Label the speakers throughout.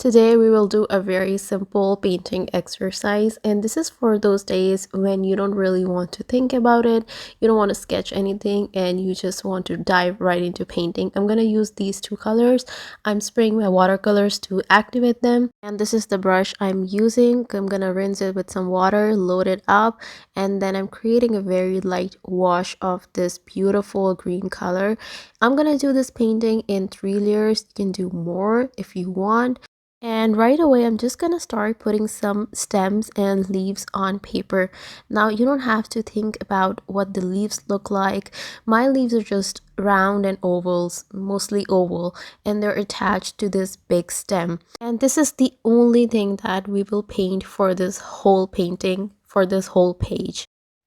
Speaker 1: Today we will do a very simple painting exercise, and this is for those days when you don't really want to think about it, you don't want to sketch anything, and you just want to dive right into painting. I'm going to use these two colors. I'm spraying my watercolors to activate them, and this is the brush I'm using. I'm going to rinse it with some water, load it up, and then I'm creating a very light wash of this beautiful green color. I'm going to do this painting in 3 layers. You can do more if you want. And right away, I'm just gonna start putting some stems and leaves on paper. Now, you don't have to think about what the leaves look like. My leaves are just round and ovals, mostly oval, and they're attached to this big stem. And this is the only thing that we will paint for this whole painting, for this whole page.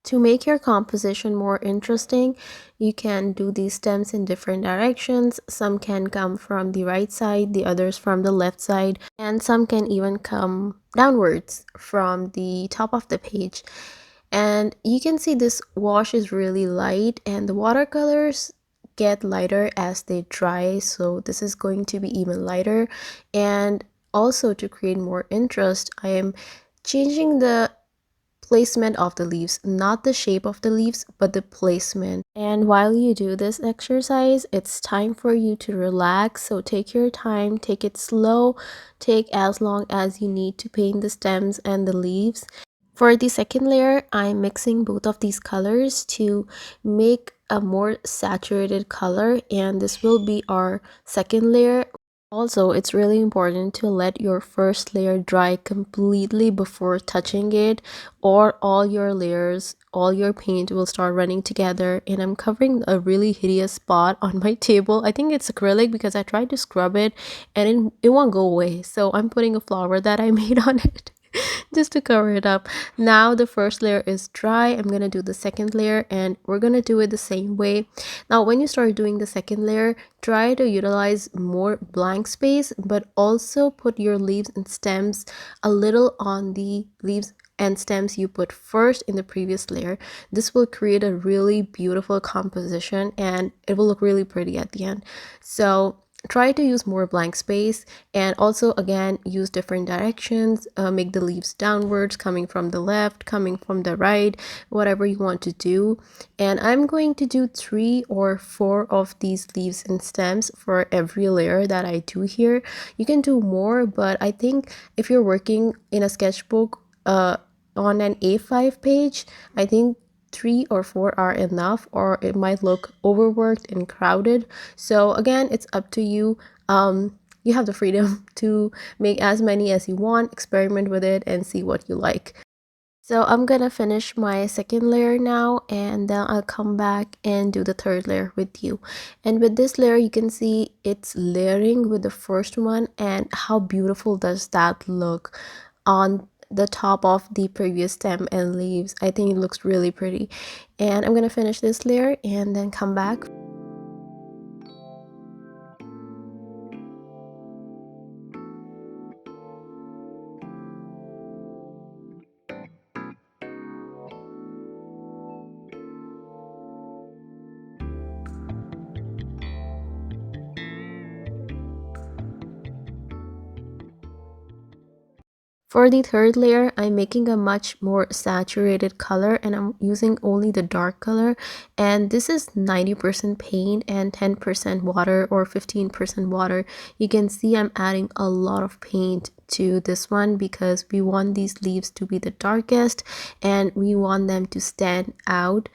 Speaker 1: To make your composition more interesting, you can do these stems in different directions. Some can come from the right side, the others from the left side, and some can even come downwards from the top of the page. And you can see this wash is really light, and the watercolors get lighter as they dry, so this is going to be even lighter. And also, to create more interest, I am changing the placement of the leaves, not the shape of the leaves, but the placement. And while you do this exercise, it's time for you to relax. So take your time, take it slow, take as long as you need to paint the stems and the leaves. For the second layer, I'm mixing both of these colors to make a more saturated color, and this will be our second layer. Also, it's really important to let your first layer dry completely before touching it, or all your layers, all your paint will start running together. And I'm covering a really hideous spot on my table. I think it's acrylic because I tried to scrub it and it won't go away. So I'm putting a flower that I made on it just to cover it up. Now the first layer is dry. I'm gonna do the second layer, and we're gonna do it the same way. Now when you start doing the second layer, try to utilize more blank space, but also put your leaves and stems a little on the leaves and stems you put first in the previous layer. This will create a really beautiful composition, and it will look really pretty at the end. So try to use more blank space, and also again use different directions. Make the leaves downwards, coming from the left, coming from the right, whatever you want to do. And I'm going to do 3 or 4 of these leaves and stems for every layer that I do here. You can do more, but I think if you're working in a sketchbook on an A5 page, I think 3 or 4 are enough, or it might look overworked and crowded. So again, it's up to you. You have the freedom to make as many as you want, experiment with it, and see what you like. So I'm gonna finish my second layer now, and then I'll come back and do the third layer with you. And with this layer, you can see it's layering with the first one, and how beautiful does that look on the top of the previous stem and leaves. I think it looks really pretty. And I'm gonna finish this layer and then come back. For the third layer, I'm making a much more saturated color, and I'm using only the dark color. And this is 90% paint and 10% water, or 15% water. You can see I'm adding a lot of paint to this one because we want these leaves to be the darkest, and we want them to stand out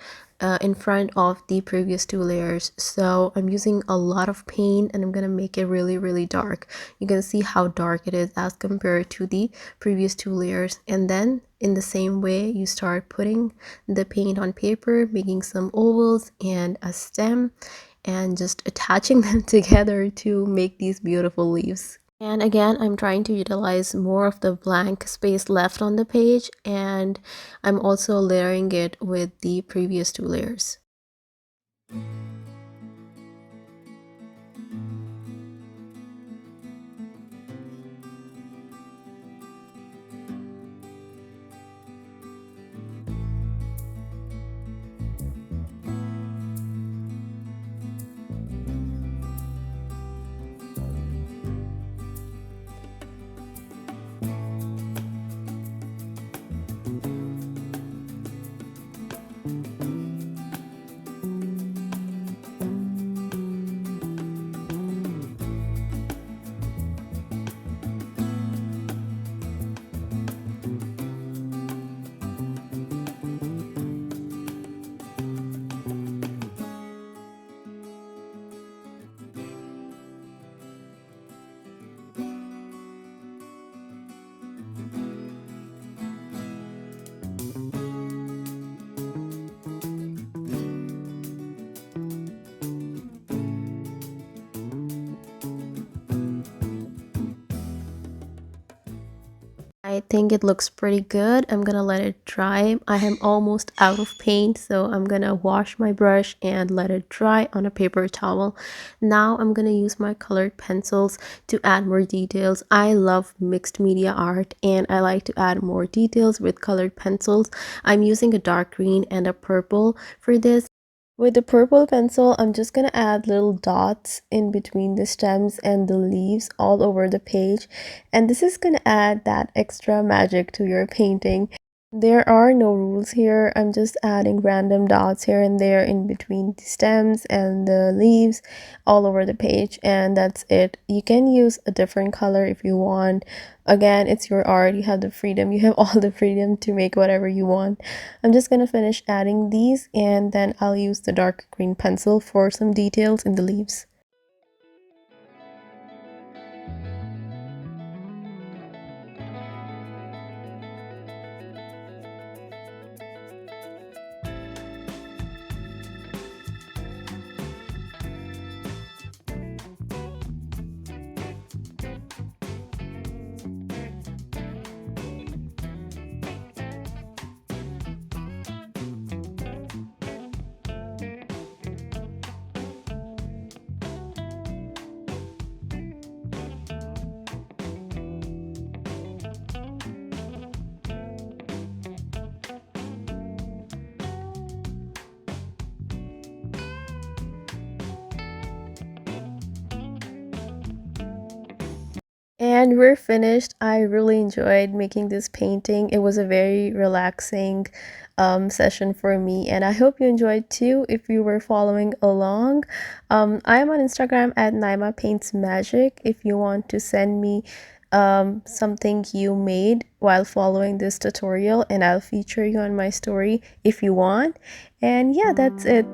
Speaker 1: in front of the previous 2 layers. So I'm using a lot of paint, and I'm gonna make it really dark. You can see how dark it is as compared to the previous 2 layers. And then in the same way, you start putting the paint on paper, making some ovals and a stem, and just attaching them together to make these beautiful leaves. And again, I'm trying to utilize more of the blank space left on the page, and I'm also layering it with the previous 2 layers. I think it looks pretty good. I'm gonna let it dry. I am almost out of paint, so I'm gonna wash my brush and let it dry on a paper towel. Now I'm gonna use my colored pencils to add more details. I love mixed media art and I like to add more details with colored pencils. I'm using a dark green and a purple for this. With the purple pencil, I'm just gonna add little dots in between the stems and the leaves all over the page. And this is gonna add that extra magic to your painting. There are no rules here. I'm just adding random dots here and there in between the stems and the leaves all over the page, and that's it. You can use a different color if you want. Again, it's your art. You have the freedom. You have all the freedom to make whatever you want. I'm just gonna finish adding these and then I'll use the dark green pencil for some details in the leaves. And we're finished. I really enjoyed making this painting. It was a very relaxing session for me, and I hope you enjoyed too if you were following along. I am on Instagram at Naima Paints Magic if you want to send me something you made while following this tutorial, and I'll feature you on my story if you want. And yeah, that's it.